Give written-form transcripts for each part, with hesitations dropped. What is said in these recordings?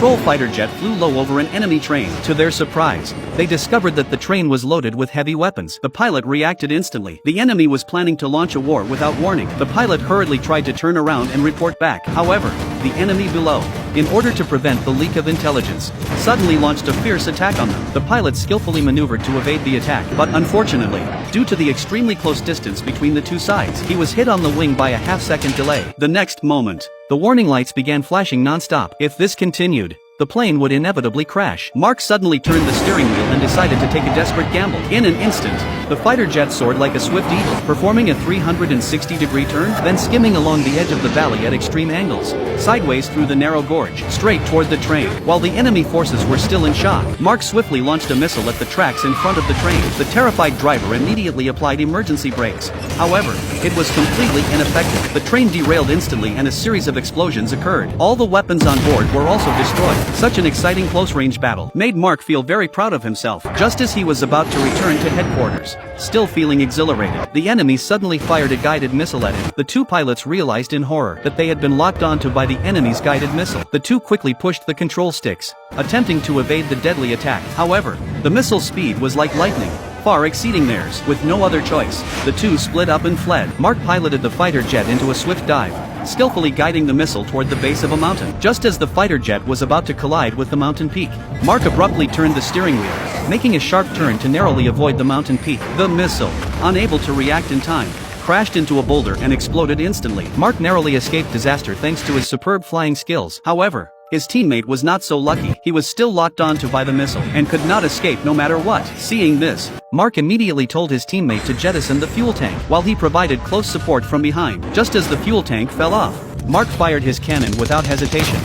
patrol fighter jet flew low over an enemy train. To their surprise, they discovered that the train was loaded with heavy weapons. The pilot reacted instantly. The enemy was planning to launch a war without warning. The pilot hurriedly tried to turn around and report back. However, the enemy below, in order to prevent the leak of intelligence, suddenly launched a fierce attack on them. The pilot skillfully maneuvered to evade the attack, but unfortunately, due to the extremely close distance between the two sides, he was hit on the wing by a half-second delay. The next moment, the warning lights began flashing non-stop. If this continued, the plane would inevitably crash. Mark suddenly turned the steering wheel and decided to take a desperate gamble. In an instant, the fighter jet soared like a swift eagle, performing a 360-degree turn, then skimming along the edge of the valley at extreme angles, sideways through the narrow gorge, straight toward the train. While the enemy forces were still in shock, Mark swiftly launched a missile at the tracks in front of the train. The terrified driver immediately applied emergency brakes. However, it was completely ineffective. The train derailed instantly and a series of explosions occurred. All the weapons on board were also destroyed. Such an exciting close-range battle made Mark feel very proud of himself. Just as he was about to return to headquarters, still feeling exhilarated, the enemy suddenly fired a guided missile at him. The two pilots realized in horror that they had been locked onto by the enemy's guided missile. The two quickly pushed the control sticks, attempting to evade the deadly attack. However, the missile's speed was like lightning, far exceeding theirs. With no other choice, the two split up and fled. Mark piloted the fighter jet into a swift dive, skillfully guiding the missile toward the base of a mountain. Just as the fighter jet was about to collide with the mountain peak, Mark abruptly turned the steering wheel, making a sharp turn to narrowly avoid the mountain peak. The missile, unable to react in time, crashed into a boulder and exploded instantly. Mark narrowly escaped disaster thanks to his superb flying skills. However, his teammate was not so lucky. He was still locked onto by the missile and could not escape no matter what. Seeing this, Mark immediately told his teammate to jettison the fuel tank, while he provided close support from behind. Just as the fuel tank fell off, Mark fired his cannon without hesitation.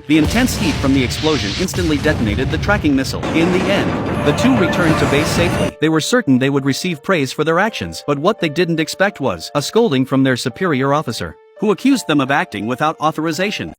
The intense heat from the explosion instantly detonated the tracking missile. In the end, the two returned to base safely. They were certain they would receive praise for their actions, but what they didn't expect was a scolding from their superior officer, who accused them of acting without authorization.